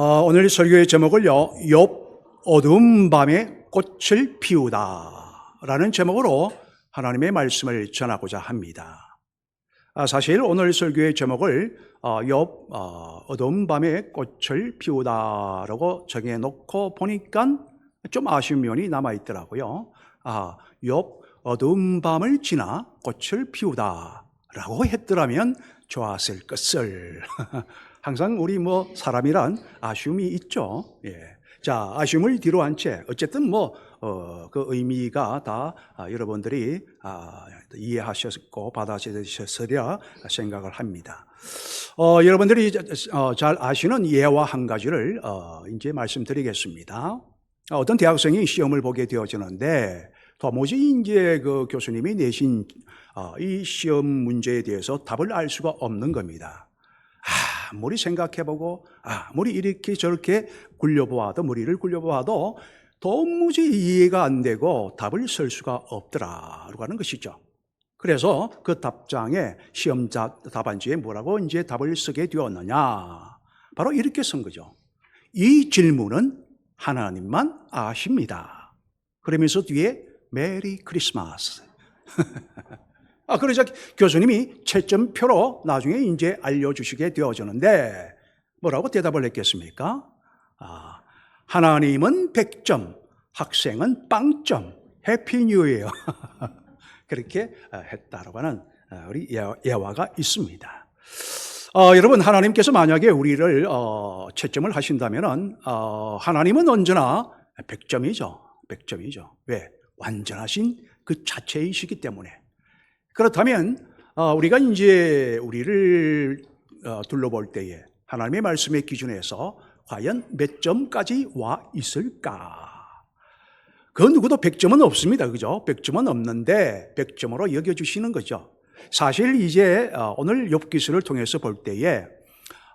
오늘 설교의 제목을요, 욥 어두운 밤에 꽃을 피우다라는 제목으로 하나님의 말씀을 전하고자 합니다. 사실 오늘 설교의 제목을 욥 어두운 밤에 꽃을 피우다라고 정해놓고 보니까 좀 아쉬운 면이 남아있더라고요. 욥 어두운 밤을 지나 꽃을 피우다라고 했더라면 좋았을 것을. 항상 우리 사람이란 아쉬움이 있죠. 예. 자, 아쉬움을 뒤로 한 채 어쨌든 그 의미가 다 여러분들이 이해하셨고 받아들이셨으리라 생각을 합니다. 여러분들이 잘 아시는 예화 한 가지를 이제 말씀드리겠습니다. 어떤 대학생이 시험을 보게 되어지는데 도무지 이제 그 교수님이 내신 이 시험 문제에 대해서 답을 알 수가 없는 겁니다. 아무리 생각해보고 아무리 이렇게 저렇게 머리를 굴려보아도 도무지 이해가 안 되고 답을 쓸 수가 없더라라고 하는 것이죠. 그래서 그 답장에 시험 답안지에 뭐라고 이제 답을 쓰게 되었느냐, 바로 이렇게 쓴 거죠. 이 질문은 하나님만 아십니다. 그러면서 뒤에 메리 크리스마스. 그러자 교수님이 채점표로 나중에 이제 알려주시게 되어졌는데 뭐라고 대답을 했겠습니까? 하나님은 100점, 학생은 0점, 해피 뉴 이어. 그렇게 했다라고 하는 우리 예화가 있습니다. 여러분, 하나님께서 만약에 우리를 채점을 하신다면 하나님은 언제나 100점이죠. 100점이죠. 왜? 완전하신 그 자체이시기 때문에. 그렇다면 우리가 이제 우리를 둘러볼 때에 하나님의 말씀의 기준에서 과연 몇 점까지 와 있을까? 그 누구도 100점은 없습니다. 그죠? 100점은 없는데 100점으로 여겨주시는 거죠. 사실 이제 오늘 욥기서를 통해서 볼 때에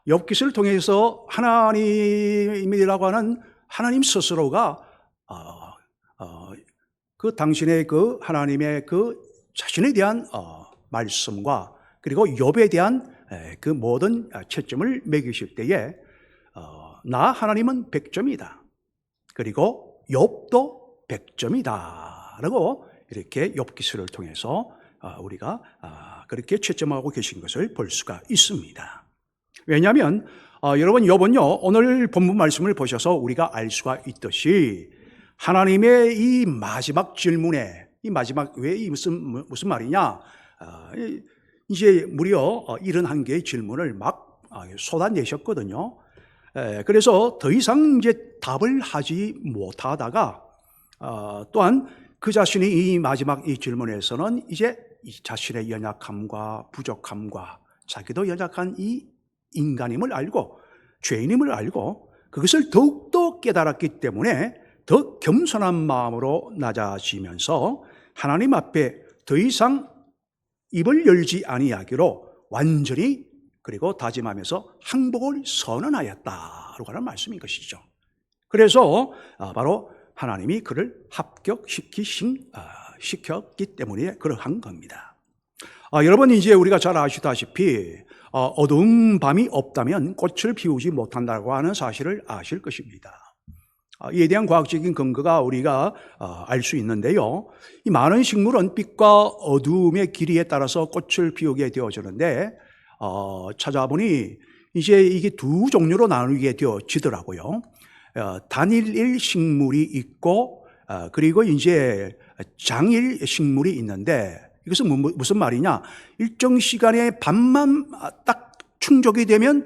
욥기서를 통해서 하나님이라고 하는 하나님 스스로가 그 당신의 그 하나님의 그 자신에 대한 말씀과 그리고 욥에 대한 그 모든 채점을 매기실 때에 나 하나님은 100점이다. 그리고 욥도 100점이다. 라고 이렇게 욥기서를 통해서 우리가 그렇게 채점하고 계신 것을 볼 수가 있습니다. 왜냐하면 여러분, 욥은요, 오늘 본문 말씀을 보셔서 우리가 알 수가 있듯이 하나님의 이 마지막 질문에 이 마지막 왜 무슨 말이냐? 이제 무려 71개의 질문을 막 쏟아내셨거든요. 그래서 더 이상 이제 답을 하지 못하다가 또한 그 자신이 이 마지막 이 질문에서는 이제 이 자신의 연약함과 부족함과 자기도 연약한 이 인간임을 알고 죄인임을 알고 그것을 더욱더 깨달았기 때문에 더 겸손한 마음으로 낮아지면서 하나님 앞에 더 이상 입을 열지 아니하기로 완전히 그리고 다짐하면서 항복을 선언하였다라고 하는 말씀인 것이죠. 그래서 바로 하나님이 그를 합격시켰기 때문에 그러한 겁니다. 여러분, 이제 우리가 잘 아시다시피 어두운 밤이 없다면 꽃을 피우지 못한다고 하는 사실을 아실 것입니다. 이에 대한 과학적인 근거가 우리가 알 수 있는데요. 이 많은 식물은 빛과 어두움의 길이에 따라서 꽃을 피우게 되어지는데 찾아보니 이제 이게 두 종류로 나누게 되어지더라고요. 단일 식물이 있고 그리고 이제 장일 식물이 있는데 이것은 무슨 말이냐? 일정 시간에 밤만 딱 충족이 되면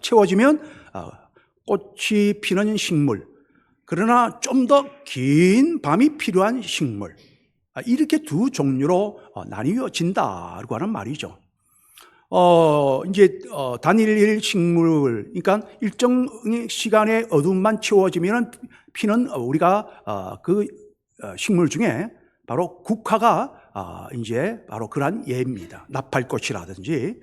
채워지면 꽃이 피는 식물. 그러나 좀 더 긴 밤이 필요한 식물, 이렇게 두 종류로 나뉘어진다고 하는 말이죠. 이제 단일 식물, 그러니까 일정 시간의 어둠만 채워지면 피는 우리가 그 식물 중에 바로 국화가 이제 바로 그러한 예입니다. 나팔꽃이라든지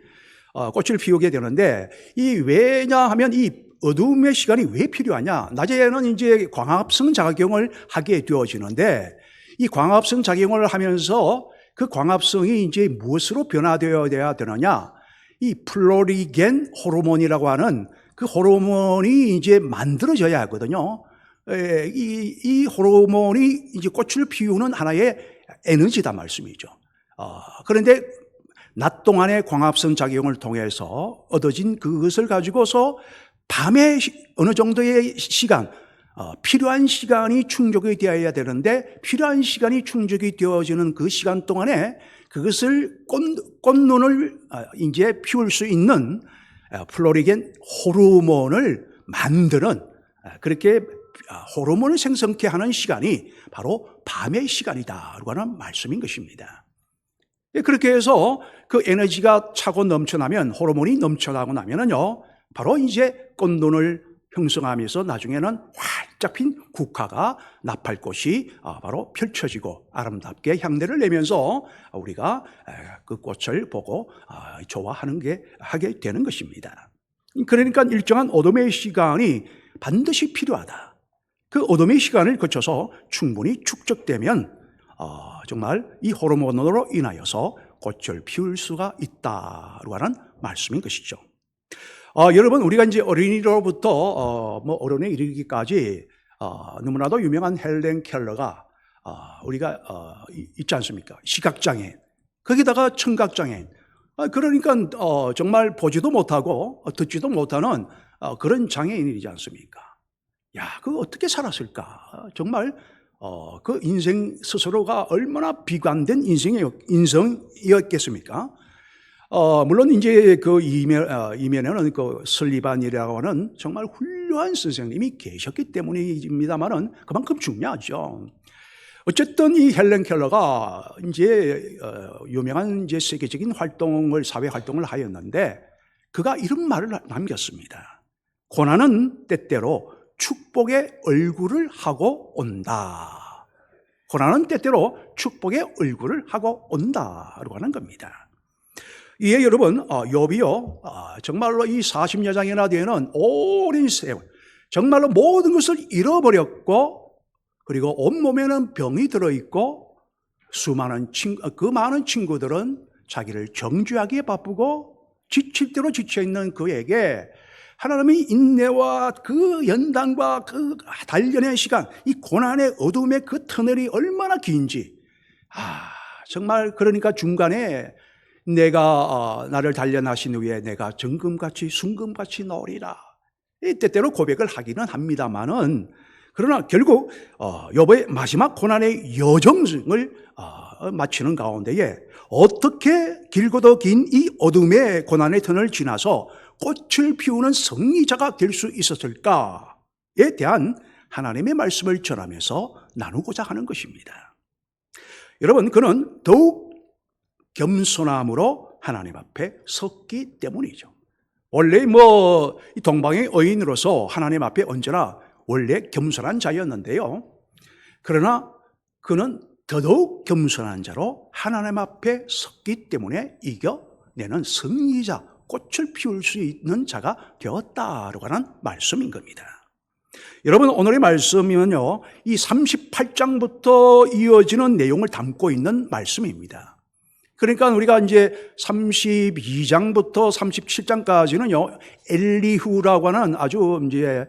꽃을 피우게 되는데 왜냐하면 이 어두움의 시간이 왜 필요하냐? 낮에는 이제 광합성 작용을 하게 되어지는데 이 광합성 작용을 하면서 그 광합성이 이제 무엇으로 변화되어야 되느냐? 이 플로리겐 호르몬이라고 하는 그 그 호르몬이 이제 만들어져야 하거든요. 이 호르몬이 이제 꽃을 피우는 하나의 에너지다 말씀이죠. 그런데 낮 동안의 광합성 작용을 통해서 얻어진 그것을 가지고서 밤에 어느 정도의 시간, 필요한 시간이 충족이 되어야 되는데 필요한 시간이 충족이 되어지는 그 시간 동안에 그것을 꽃눈을 이제 피울 수 있는 플로리겐 호르몬을 만드는 그렇게 호르몬을 생성케 하는 시간이 바로 밤의 시간이다라고 하는 말씀인 것입니다. 그렇게 해서 그 에너지가 차고 넘쳐나면 호르몬이 넘쳐나고 나면은요 바로 이제 꽃눈을 형성하면서 나중에는 활짝 핀 국화가 나팔꽃이 바로 펼쳐지고 아름답게 향내를 내면서 우리가 그 꽃을 보고 하게 되는 것입니다. 그러니까 일정한 어둠의 시간이 반드시 필요하다. 그 어둠의 시간을 거쳐서 충분히 축적되면 정말 이 호르몬으로 인하여서 꽃을 피울 수가 있다고 하는 말씀인 것이죠. 여러분, 우리가 이제 어린이로부터 어른에 이르기까지 너무나도 유명한 헬렌 켈러가 우리가 있지 않습니까? 시각장애인, 거기다가 청각장애인, 그러니까 정말 보지도 못하고 듣지도 못하는 그런 장애인이지 않습니까? 야, 그거 어떻게 살았을까? 정말 그 인생 스스로가 얼마나 비관된 인생이었겠습니까? 물론 이제 그 이면에는 그 설리반이라고 하는 정말 훌륭한 선생님이 계셨기 때문입니다만은 그만큼 중요하죠. 어쨌든 이 헬렌 켈러가 이제 유명한 이제 세계적인 사회 활동을 하였는데 그가 이런 말을 남겼습니다. 고난은 때때로 축복의 얼굴을 하고 온다. 고난은 때때로 축복의 얼굴을 하고 온다라고 하는 겁니다. 이에 여러분, 욥이요, 정말로 이 40여 장이나 되는 오랜 세월, 정말로 모든 것을 잃어버렸고, 그리고 온몸에는 병이 들어있고, 그 많은 친구들은 자기를 정죄하기에 바쁘고, 지칠 대로 지쳐있는 그에게 하나님의 인내와 그 연단과 그 단련의 시간, 이 고난의 어둠의 그 터널이 얼마나 긴지, 정말 그러니까 중간에 내가 나를 단련하신 후에 내가 정금같이 순금같이 나오리라. 때때로 고백을 하기는 합니다만은 그러나 결국 욥의 마지막 고난의 여정을 마치는 가운데에 어떻게 길고도 긴 이 어둠의 고난의 터널을 지나서 꽃을 피우는 승리자가 될 수 있었을까에 대한 하나님의 말씀을 전하면서 나누고자 하는 것입니다. 여러분, 그는 더욱 겸손함으로 하나님 앞에 섰기 때문이죠. 원래 이 동방의 의인으로서 하나님 앞에 언제나 원래 겸손한 자였는데요. 그러나 그는 더더욱 겸손한 자로 하나님 앞에 섰기 때문에 이겨내는 승리자, 꽃을 피울 수 있는 자가 되었다라고 하는 말씀인 겁니다. 여러분, 오늘의 말씀은요, 이 38장부터 이어지는 내용을 담고 있는 말씀입니다. 그러니까 우리가 이제 32장부터 37장까지는요, 엘리후라고 하는 아주 이제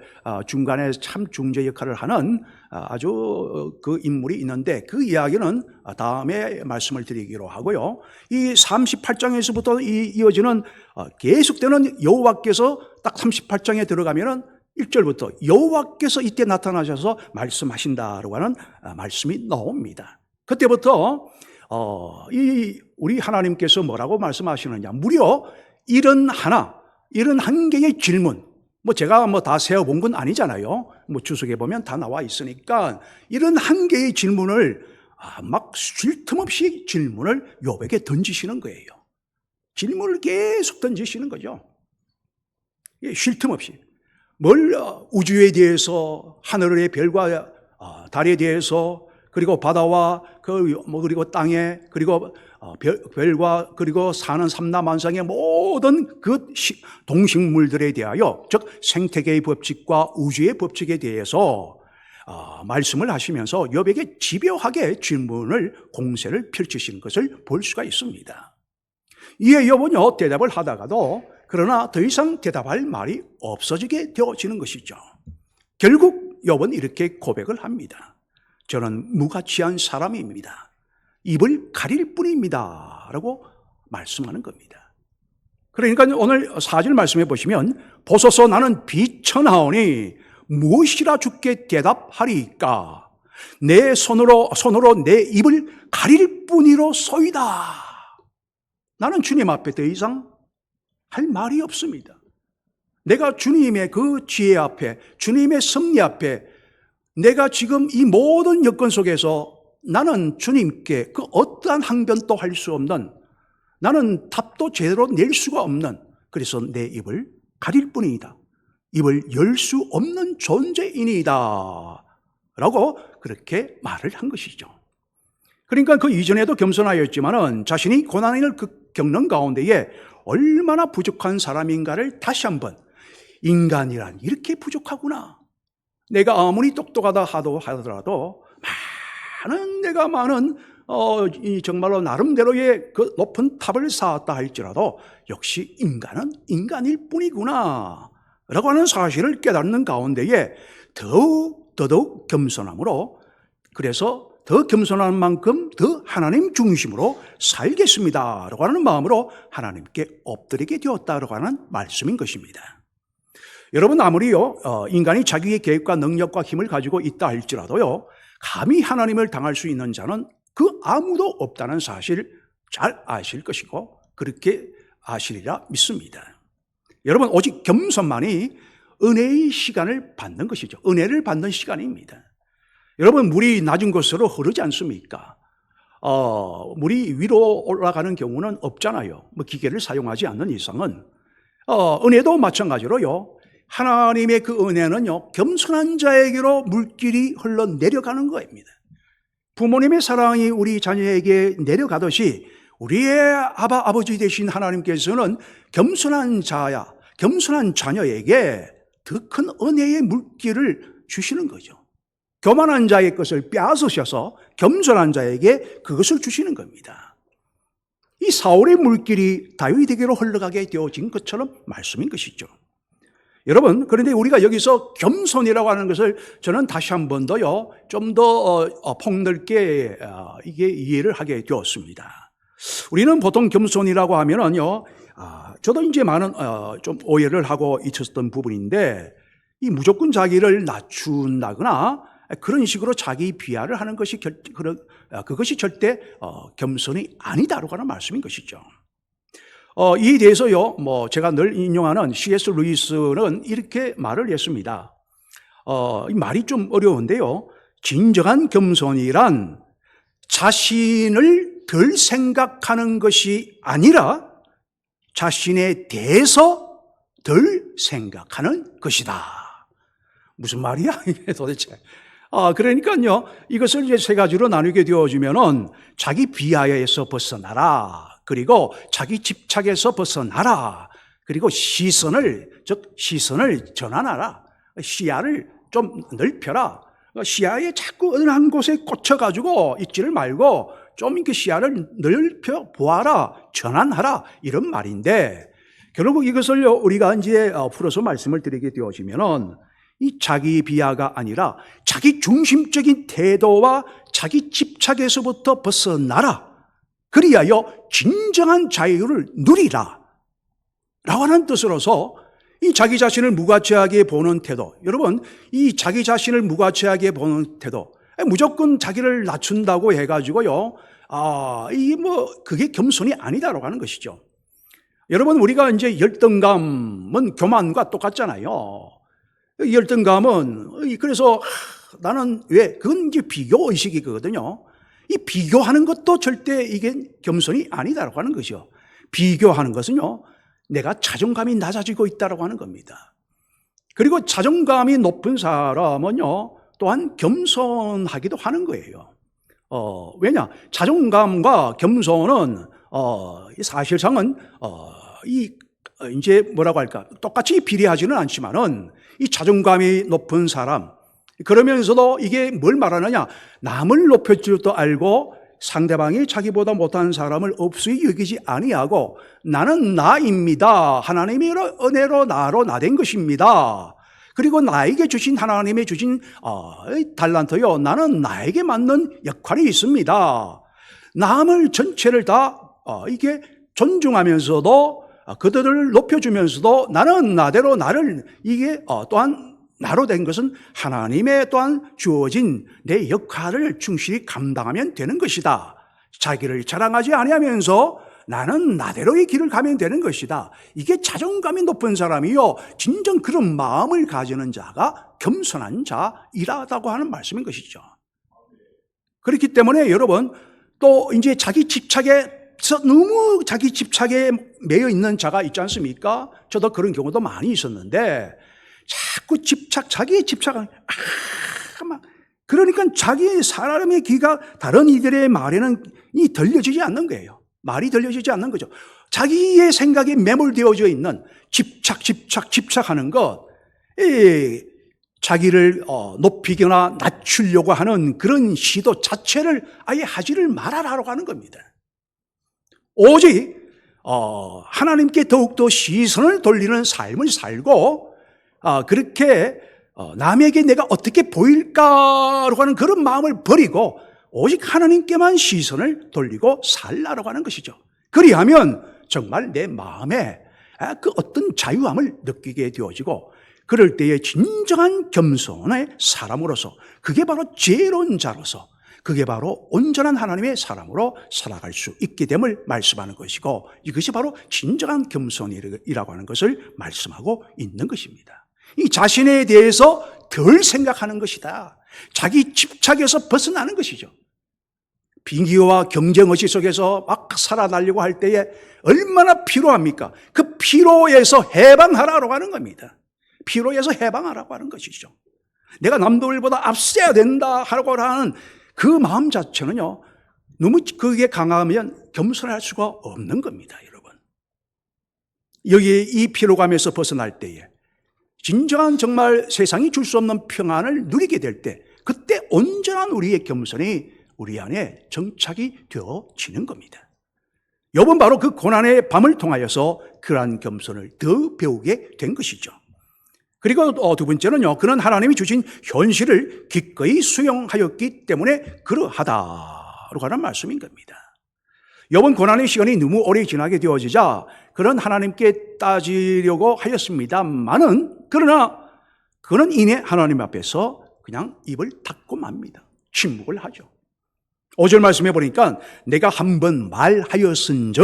중간에 참 중재 역할을 하는 아주 그 인물이 있는데 그 이야기는 다음에 말씀을 드리기로 하고요. 이 38장에서부터 이어지는 계속되는 여호와께서 딱 38장에 들어가면은 1절부터 여호와께서 이때 나타나셔서 말씀하신다라고 하는 말씀이 나옵니다. 그때부터 우리 하나님께서 뭐라고 말씀하시느냐, 무려 71개의 질문, 제가 다 세어본 건 아니잖아요. 주석에 보면 다 나와 있으니까 71개의 질문을 막 쉴 틈 없이 질문을 욥에게 던지시는 거예요. 질문을 계속 던지시는 거죠. 쉴 틈 없이. 우주에 대해서, 하늘의 별과 달에 대해서, 그리고 바다와 그리고 땅에, 그리고 별과 그리고 사는 삼라만상의 모든 그 동식물들에 대하여, 즉 생태계의 법칙과 우주의 법칙에 대해서 말씀을 하시면서 욥에게 집요하게 질문을 공세를 펼치신 것을 볼 수가 있습니다. 이에 욥은요, 대답을 하다가도 그러나 더 이상 대답할 말이 없어지게 되어지는 것이죠. 결국 욥은 이렇게 고백을 합니다. 저는 무가치한 사람입니다. 입을 가릴 뿐입니다. 라고 말씀하는 겁니다. 그러니까 오늘 4절 말씀해 보시면 보소서 나는 비천하오니 무엇이라 주께 대답하리이까 내 손으로 내 입을 가릴 뿐이로소이다. 나는 주님 앞에 더 이상 할 말이 없습니다. 내가 주님의 그 지혜 앞에, 주님의 섭리 앞에 내가 지금 이 모든 여건 속에서 나는 주님께 그 어떠한 항변도 할 수 없는, 나는 답도 제대로 낼 수가 없는, 그래서 내 입을 가릴 뿐이다. 입을 열 수 없는 존재이니다. 라고 그렇게 말을 한 것이죠. 그러니까 그 이전에도 겸손하였지만은 자신이 고난을 겪는 가운데에 얼마나 부족한 사람인가를 다시 한번, 인간이란 이렇게 부족하구나. 내가 아무리 똑똑하다 하더라도 많은 정말로 나름대로의 그 높은 탑을 쌓았다 할지라도 역시 인간은 인간일 뿐이구나 라고 하는 사실을 깨닫는 가운데에 더더욱 겸손함으로, 그래서 더 겸손한 만큼 더 하나님 중심으로 살겠습니다 라고 하는 마음으로 하나님께 엎드리게 되었다라고 하는 말씀인 것입니다. 여러분, 아무리요 인간이 자기의 계획과 능력과 힘을 가지고 있다 할지라도요 감히 하나님을 당할 수 있는 자는 그 아무도 없다는 사실 잘 아실 것이고 그렇게 아시리라 믿습니다. 여러분, 오직 겸손만이 은혜의 시간을 받는 것이죠. 은혜를 받는 시간입니다. 여러분, 물이 낮은 곳으로 흐르지 않습니까? 물이 위로 올라가는 경우는 없잖아요. 기계를 사용하지 않는 이상은. 은혜도 마찬가지로요. 하나님의 그 은혜는요, 겸손한 자에게로 물길이 흘러내려가는 겁니다. 부모님의 사랑이 우리 자녀에게 내려가듯이 우리의 아버지 되신 하나님께서는 겸손한 자녀에게 더 큰 은혜의 물길을 주시는 거죠. 교만한 자의 것을 빼앗으셔서 겸손한 자에게 그것을 주시는 겁니다. 이 사울의 물길이 다윗에게로 흘러가게 되어진 것처럼 말씀인 것이죠. 여러분, 그런데 우리가 여기서 겸손이라고 하는 것을 저는 다시 한 번 더요, 좀 더 폭넓게 이게 이해를 하게 되었습니다. 우리는 보통 겸손이라고 하면은요, 저도 이제 많은 좀 오해를 하고 있었던 부분인데, 이 무조건 자기를 낮춘다거나 그런 식으로 자기 비하를 하는 것이 그것이 절대 겸손이 아니다라고 하는 말씀인 것이죠. 이에 대해서요, 제가 늘 인용하는 C.S. 루이스는 이렇게 말을 했습니다. 이 말이 좀 어려운데요. 진정한 겸손이란 자신을 덜 생각하는 것이 아니라 자신에 대해서 덜 생각하는 것이다. 무슨 말이야, 이게 도대체? 그러니까요, 이것을 이제 세 가지로 나누게 되어지면은 자기 비하에서 벗어나라. 그리고 자기 집착에서 벗어나라. 그리고 시선을 전환하라. 시야를 좀 넓혀라. 시야에 자꾸 어느 한 곳에 꽂혀가지고 있지를 말고 좀 이렇게 시야를 넓혀 보아라. 전환하라. 이런 말인데, 결국 이것을 우리가 이제 풀어서 말씀을 드리게 되어지면은 이 자기 비하가 아니라 자기 중심적인 태도와 자기 집착에서부터 벗어나라. 그리하여 진정한 자유를 누리라 라고 하는 뜻으로서 이 자기 자신을 무가치하게 보는 태도, 여러분, 이 자기 자신을 무가치하게 보는 태도, 무조건 자기를 낮춘다고 해가지고요, 그게 겸손이 아니다라고 하는 것이죠. 여러분, 우리가 이제 열등감은 교만과 똑같잖아요. 열등감은, 그래서 나는 그건 이제 비교 의식이거든요. 이 비교하는 것도 절대 이게 겸손이 아니다라고 하는 것이요. 비교하는 것은요, 내가 자존감이 낮아지고 있다라고 하는 겁니다. 그리고 자존감이 높은 사람은요, 또한 겸손하기도 하는 거예요. 왜냐? 자존감과 겸손은 사실상은 이제 뭐라고 할까? 똑같이 비례하지는 않지만은 이 자존감이 높은 사람, 그러면서도 이게 뭘 말하느냐? 남을 높일 줄도 알고 상대방이 자기보다 못한 사람을 없이 여기지 아니하고 나는 나입니다. 하나님의 은혜로 나로 나된 것입니다. 그리고 나에게 주신 하나님의 주신 달란트요. 나는 나에게 맞는 역할이 있습니다. 남을 전체를 다 이게 존중하면서도 그들을 높여주면서도 나는 나대로 나를 이게 또한 나로 된 것은 하나님의 또한 주어진 내 역할을 충실히 감당하면 되는 것이다. 자기를 자랑하지 아니하면서 나는 나대로의 길을 가면 되는 것이다. 이게 자존감이 높은 사람이요. 진정 그런 마음을 가지는 자가 겸손한 자이라고 하는 말씀인 것이죠. 그렇기 때문에 여러분 또 이제 자기 집착에서 너무 자기 집착에 매여 있는 자가 있지 않습니까? 저도 그런 경우도 많이 있었는데 자꾸 자기의 집착은 그러니까 자기 사람의 귀가 다른 이들의 말에는 들려지지 않는 거예요. 말이 들려지지 않는 거죠. 자기의 생각에 매몰되어져 있는 집착하는 것, 자기를 높이거나 낮추려고 하는 그런 시도 자체를 아예 하지를 말아라라고 하는 겁니다. 오직 하나님께 더욱더 시선을 돌리는 삶을 살고 그렇게 남에게 내가 어떻게 보일까라고 하는 그런 마음을 버리고 오직 하나님께만 시선을 돌리고 살라라고 하는 것이죠. 그리하면 정말 내 마음에 그 어떤 자유함을 느끼게 되어지고 그럴 때에 진정한 겸손의 사람으로서 그게 바로 지혜로운 자로서 그게 바로 온전한 하나님의 사람으로 살아갈 수 있게 됨을 말씀하는 것이고 이것이 바로 진정한 겸손이라고 하는 것을 말씀하고 있는 것입니다. 이 자신에 대해서 덜 생각하는 것이다. 자기 집착에서 벗어나는 것이죠. 비기와 경쟁의식 속에서 막 살아나려고 할 때에 얼마나 피로합니까? 그 피로에서 해방하라고 하는 겁니다. 피로에서 해방하라고 하는 것이죠. 내가 남들보다 앞서야 된다 하라고 하는 그 마음 자체는요, 너무 그게 강하면 겸손할 수가 없는 겁니다, 여러분. 여기 이 피로감에서 벗어날 때에 진정한 정말 세상이 줄 수 없는 평안을 누리게 될 때 그때 온전한 우리의 겸손이 우리 안에 정착이 되어지는 겁니다. 욥은 바로 그 고난의 밤을 통하여서 그러한 겸손을 더 배우게 된 것이죠. 그리고 두 번째는요, 그는 하나님이 주신 현실을 기꺼이 수용하였기 때문에 그러하다라고 하는 말씀인 겁니다. 욥은 고난의 시간이 너무 오래 지나게 되어지자 그는 하나님께 따지려고 하였습니다만은 그러나 그는 이내 하나님 앞에서 그냥 입을 닫고 맙니다. 침묵을 하죠. 5절 말씀해 보니까 내가 한번 말하였은즉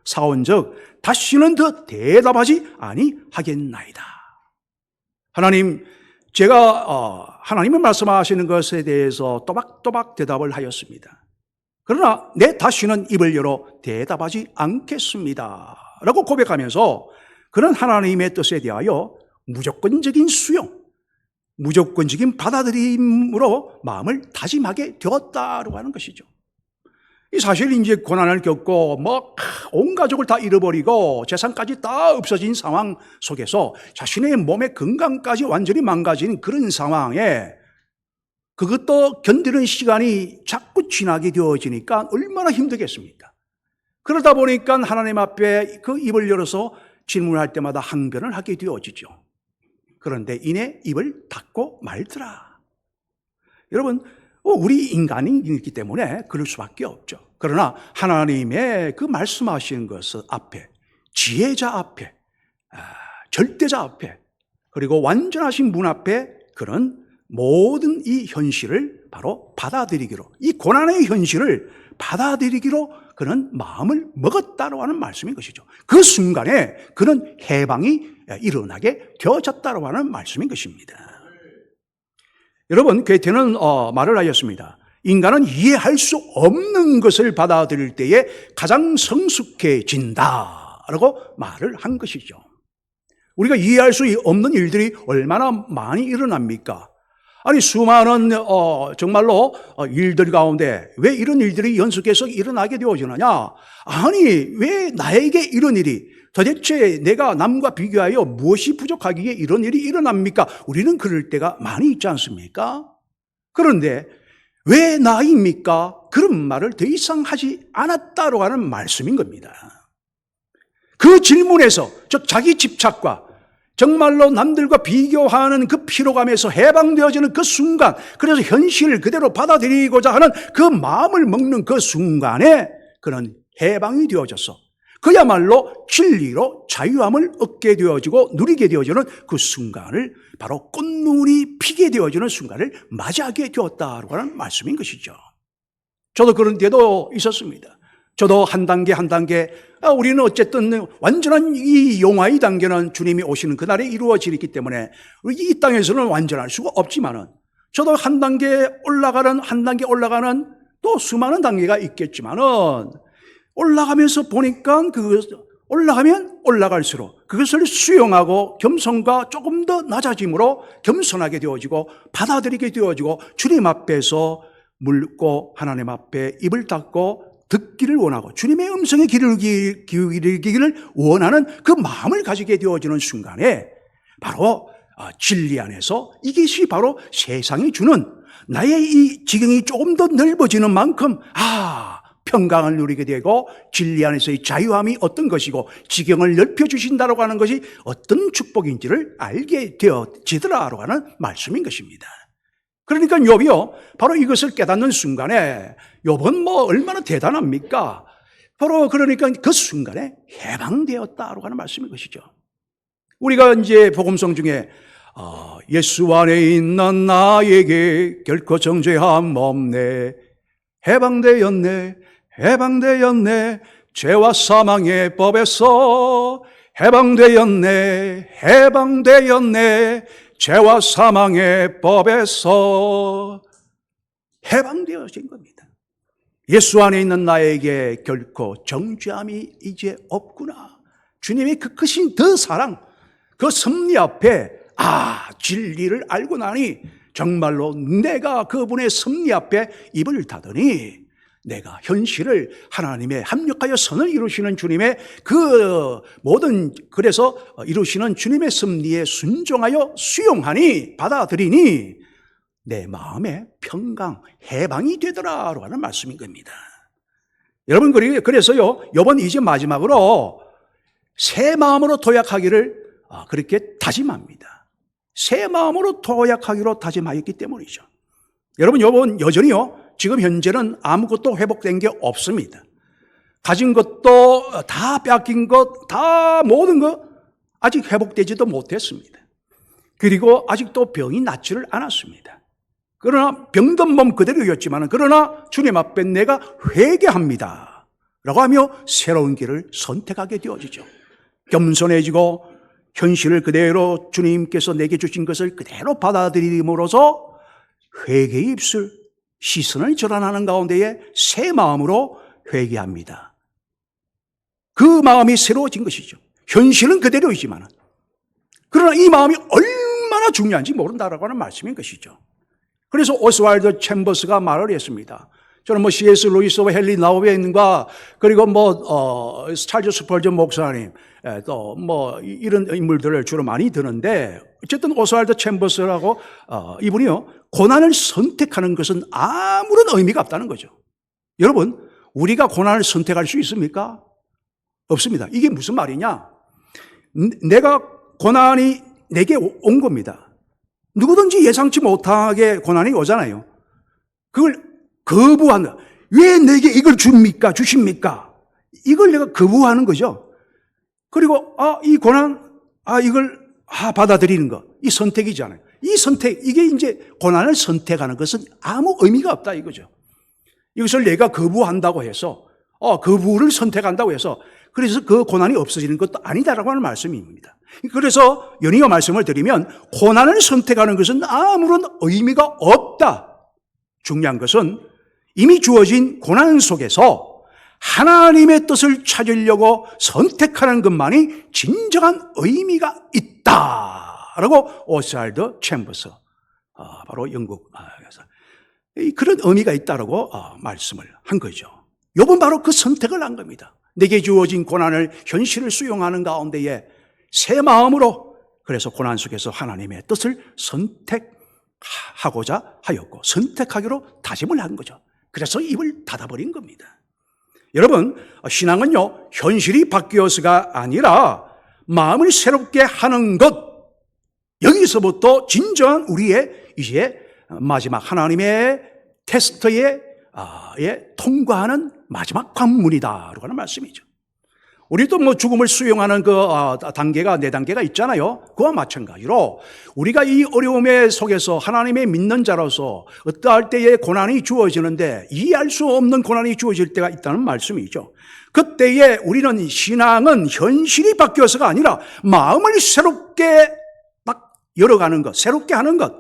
사온즉 다시는 더 대답하지 아니하겠나이다. 하나님, 제가 하나님의 말씀하시는 것에 대해서 또박또박 대답을 하였습니다. 그러나 내 다시는 입을 열어 대답하지 않겠습니다 라고 고백하면서 그는 하나님의 뜻에 대하여 무조건적인 수용, 무조건적인 받아들임으로 마음을 다짐하게 되었다고 하는 것이죠. 사실 이제 고난을 겪고 온 가족을 다 잃어버리고 재산까지 다 없어진 상황 속에서 자신의 몸의 건강까지 완전히 망가진 그런 상황에 그것도 견디는 시간이 자꾸 지나게 되어지니까 얼마나 힘들겠습니까? 그러다 보니까 하나님 앞에 그 입을 열어서 질문할 때마다 항변을 하게 되어지죠. 그런데 이내 입을 닫고 말더라. 여러분, 우리 인간이기 때문에 그럴 수밖에 없죠. 그러나 하나님의 그 말씀하시는 것을 앞에, 지혜자 앞에, 절대자 앞에, 그리고 완전하신 분 앞에 그런 모든 이 현실을 바로 받아들이기로, 이 고난의 현실을 받아들이기로 그는 마음을 먹었다고 하는 말씀인 것이죠. 그 순간에 그는 해방이 일어나게 되어졌다고 하는 말씀인 것입니다. 여러분, 괴테는 말을 하였습니다. 인간은 이해할 수 없는 것을 받아들일 때에 가장 성숙해진다라고 말을 한 것이죠. 우리가 이해할 수 없는 일들이 얼마나 많이 일어납니까? 아니, 수많은 정말로 일들 가운데 왜 이런 일들이 연속해서 일어나게 되어지느냐? 아니, 왜 나에게 이런 일이, 도대체 내가 남과 비교하여 무엇이 부족하기에 이런 일이 일어납니까? 우리는 그럴 때가 많이 있지 않습니까? 그런데 왜 나입니까? 그런 말을 더 이상 하지 않았다고 하는 말씀인 겁니다. 그 질문에서, 즉 자기 집착과 정말로 남들과 비교하는 그 피로감에서 해방되어지는 그 순간, 그래서 현실을 그대로 받아들이고자 하는 그 마음을 먹는 그 순간에 그는 해방이 되어져서 그야말로 진리로 자유함을 얻게 되어지고 누리게 되어지는 그 순간을, 바로 꽃눈이 피게 되어지는 순간을 맞이하게 되었다고 하는 말씀인 것이죠. 저도 그런 때도 있었습니다. 저도 한 단계 한 단계, 우리는 어쨌든 완전한 이 용화의 단계는 주님이 오시는 그날에 이루어지기 때문에 이 땅에서는 완전할 수가 없지만은, 저도 한 단계 올라가는 또 수많은 단계가 있겠지만은, 올라가면서 보니까 올라가면 올라갈수록 그것을 수용하고 겸손과 조금 더 낮아짐으로 겸손하게 되어지고 받아들이게 되어지고, 주님 앞에서 묻고 하나님 앞에 입을 닫고 듣기를 원하고 주님의 음성에 귀를 기울이기를 원하는 그 마음을 가지게 되어지는 순간에, 바로 진리 안에서 이것이 바로 세상이 주는 나의 이 지경이 조금 더 넓어지는 만큼 평강을 누리게 되고, 진리 안에서의 자유함이 어떤 것이고 지경을 넓혀주신다고 하는 것이 어떤 축복인지를 알게 되어지더라라고 하는 말씀인 것입니다. 그러니까 욥이요, 바로 이것을 깨닫는 순간에, 욥은 얼마나 대단합니까? 바로 그러니까 그 순간에 해방되었다라고 하는 말씀인 것이죠. 우리가 이제 복음성 중에 예수 안에 있는 나에게 결코 정죄함 없네, 해방되었네, 죄와 사망의 법에서 해방되었네, 죄와 사망의 법에서 해방되어진 겁니다. 예수 안에 있는 나에게 결코 정죄함이 이제 없구나. 주님의 그 크신 더 사랑, 그 섭리 앞에 진리를 알고 나니 정말로 내가 그분의 섭리 앞에 입을 닫으니 내가 현실을 하나님의 합력하여 선을 이루시는 주님의 그 모든, 그래서 이루시는 주님의 섭리에 순종하여 수용하니, 받아들이니 내 마음에 평강, 해방이 되더라라고 하는 말씀인 겁니다. 여러분, 그래서요, 이번 이제 마지막으로 새 마음으로 도약하기를 그렇게 다짐합니다. 새 마음으로 도약하기로 다짐하였기 때문이죠. 여러분, 이번 여전히요, 지금 현재는 아무것도 회복된 게 없습니다. 가진 것도 다 뺏긴 것, 다 모든 것 아직 회복되지도 못했습니다. 그리고 아직도 병이 낫지를 않았습니다. 그러나 병든 몸 그대로였지만, 그러나 주님 앞에 내가 회개합니다 라고 하며 새로운 길을 선택하게 되어지죠. 겸손해지고 현실을 그대로 주님께서 내게 주신 것을 그대로 받아들임으로써 회개의 입술, 시선을 전환하는 가운데에 새 마음으로 회개합니다. 그 마음이 새로워진 것이죠. 현실은 그대로이지만, 그러나 이 마음이 얼마나 중요한지 모른다라고 하는 말씀인 것이죠. 그래서 오스왈드 챔버스가 말을 했습니다. 저는 C.S. 루이스와 헨리 나우벤과 그리고 찰스 스펄전 목사님, 또 이런 인물들을 주로 많이 듣는데, 어쨌든 오스왈드 챔버스라고 이분이요, 고난을 선택하는 것은 아무런 의미가 없다는 거죠. 여러분, 우리가 고난을 선택할 수 있습니까? 없습니다. 이게 무슨 말이냐? 내가 고난이 내게 온 겁니다. 누구든지 예상치 못하게 고난이 오잖아요. 그걸 거부한다. 왜 내게 이걸 주십니까? 이걸 내가 거부하는 거죠. 그리고 이 고난, 이걸 받아들이는 거, 이 선택이잖아요. 이 선택, 이게 이제 고난을 선택하는 것은 아무 의미가 없다 이거죠. 이것을 내가 거부한다고 해서, 거부를 선택한다고 해서, 그래서 그 고난이 없어지는 것도 아니다라고 하는 말씀입니다. 그래서 연이어 말씀을 드리면, 고난을 선택하는 것은 아무런 의미가 없다. 중요한 것은 이미 주어진 고난 속에서 하나님의 뜻을 찾으려고 선택하는 것만이 진정한 의미가 있다라고 오스왈드 챔버스, 바로 영국에서 그런 의미가 있다라고 말씀을 한 거죠. 욥은 바로 그 선택을 한 겁니다. 내게 주어진 고난을, 현실을 수용하는 가운데에 새 마음으로, 그래서 고난 속에서 하나님의 뜻을 선택, 하고자 하였고 선택하기로 다짐을 한 거죠. 그래서 입을 닫아버린 겁니다. 여러분, 신앙은요, 현실이 바뀌어서가 아니라 마음을 새롭게 하는 것, 여기서부터 진정한 우리의 이제 마지막 하나님의 테스트에 통과하는 마지막 관문이다라고 하는 말씀이죠. 우리도 뭐 죽음을 수용하는 그 단계가 4단계가 있잖아요. 그와 마찬가지로 우리가 이 어려움의 속에서 하나님의 믿는 자로서 어떠할 때에 고난이 주어지는데 이해할 수 없는 고난이 주어질 때가 있다는 말씀이죠. 그때에 우리는 신앙은 현실이 바뀌어서가 아니라 마음을 새롭게 딱 열어가는 것, 새롭게 하는 것,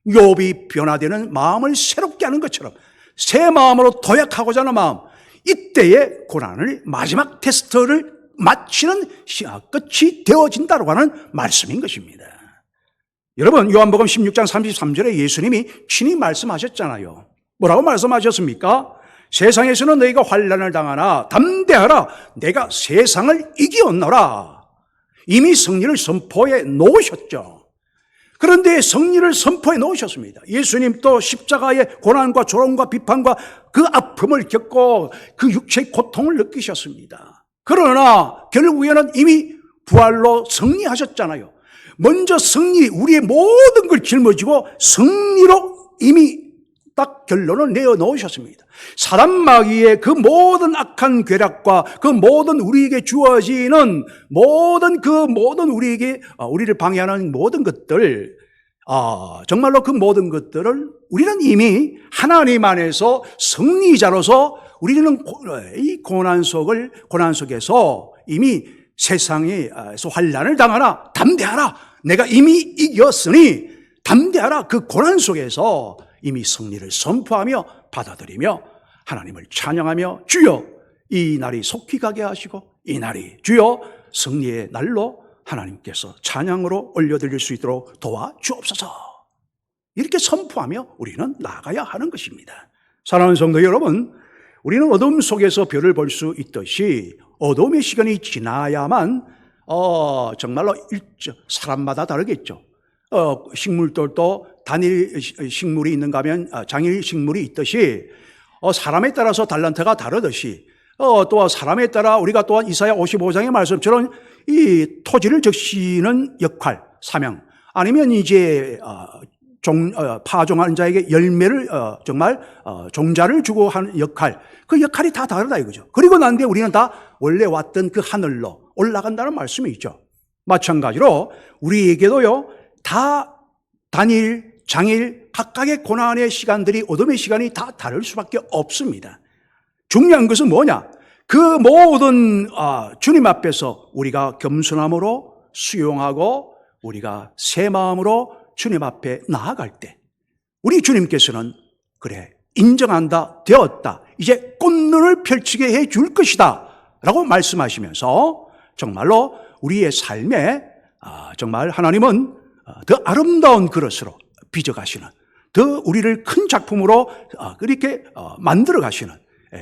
욥이 변화되는 마음을 새롭게 하는 것처럼 새 마음으로 도약하고자 하는 마음, 이때에 고난을 마지막 테스트를 마치는 끝이 되어진다고 하는 말씀인 것입니다. 여러분, 요한복음 16장 33절에 예수님이 친히 말씀하셨잖아요. 뭐라고 말씀하셨습니까? 세상에서는 너희가 환난을 당하나 담대하라, 내가 세상을 이기었노라. 이미 승리를 선포해 놓으셨죠. 그런데 승리를 선포해 놓으셨습니다. 예수님 또 십자가의 고난과 조롱과 비판과 그 아픔을 겪고 그 육체의 고통을 느끼셨습니다. 그러나 결국에는 이미 부활로 승리하셨잖아요. 먼저 우리의 모든 걸 짊어지고 승리로 이미 딱 결론을 내어놓으셨습니다. 사단 마귀의 그 모든 악한 괴락과 그 모든 우리에게 주어지는 모든 우리를 방해하는 모든 것들, 정말로 그 모든 것들을 우리는 이미 하나님 안에서 승리자로서 우리는 이 고난 속에서 이미 세상에서 환난을 당하나 담대하라, 내가 이미 이겼으니 담대하라. 그 고난 속에서 이미 승리를 선포하며 받아들이며 하나님을 찬양하며 주여 이 날이 속히 가게 하시고 이 날이 주여 승리의 날로 하나님께서 찬양으로 올려드릴 수 있도록 도와주옵소서. 이렇게 선포하며 우리는 나아가야 하는 것입니다. 사랑하는 성도 여러분, 우리는 어둠 속에서 별을 볼 수 있듯이 어둠의 시간이 지나야만 정말로 사람마다 다르겠죠. 식물들도 단일 식물이 있는가 하면 장일 식물이 있듯이 사람에 따라서 달란트가 다르듯이 또 사람에 따라 우리가 또한 이사야 55장의 말씀처럼 이 토지를 적시는 역할, 사명, 아니면 이제 파종하는 자에게 열매를 정말 종자를 주고 하는 역할, 그 역할이 다 다르다 이거죠. 그리고 난 뒤에 우리는 다 원래 왔던 그 하늘로 올라간다는 말씀이 있죠. 마찬가지로 우리에게도요, 다 단일, 장일, 각각의 고난의 시간들이, 어둠의 시간이 다 다를 수밖에 없습니다. 중요한 것은 뭐냐? 그 모든 주님 앞에서 우리가 겸손함으로 수용하고 우리가 새 마음으로 주님 앞에 나아갈 때 우리 주님께서는 그래, 인정한다, 되었다, 이제 꽃눈을 펼치게 해 줄 것이다 라고 말씀하시면서 정말로 우리의 삶에 정말 하나님은 더 아름다운 그릇으로 빚어가시는, 더 우리를 큰 작품으로 그렇게 만들어 가시는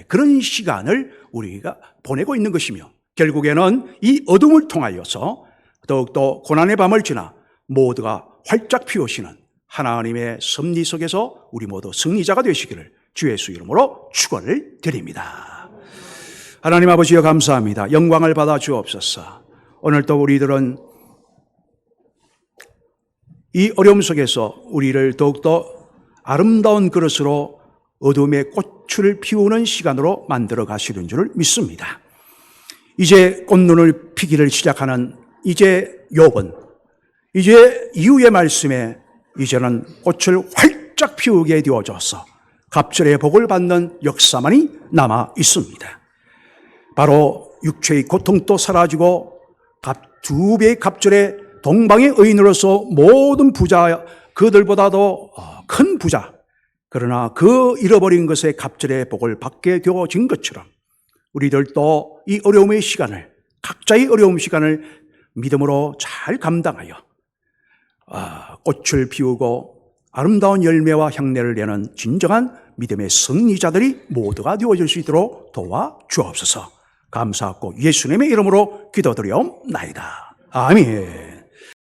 그런 시간을 우리가 보내고 있는 것이며, 결국에는 이 어둠을 통하여서 더욱더 고난의 밤을 지나 모두가 활짝 피우시는 하나님의 섭리 속에서 우리 모두 승리자가 되시기를 주 예수 이름으로 축원을 드립니다. 하나님 아버지여 감사합니다. 영광을 받아 주옵소서. 오늘도 우리들은 이 어려움 속에서 우리를 더욱더 아름다운 그릇으로 어둠의 꽃을 피우는 시간으로 만들어 가시는 줄을 믿습니다. 이제 꽃눈을 피기를 시작하는 이제 욥은 이제 이후의 말씀에 이제는 꽃을 활짝 피우게 되어져서 갑절의 복을 받는 역사만이 남아 있습니다. 바로 육체의 고통도 사라지고 두 배의 갑절의 동방의 의인으로서 모든 부자, 그들보다도 큰 부자, 그러나 그 잃어버린 것의 갑절의 복을 받게 되어진 것처럼 우리들도 이 어려움의 시간을, 각자의 어려움 시간을 믿음으로 잘 감당하여 꽃을 피우고 아름다운 열매와 향내를 내는 진정한 믿음의 승리자들이 모두가 되어질 수 있도록 도와주옵소서. 감사하고 예수님의 이름으로 기도드리옵나이다. 아멘.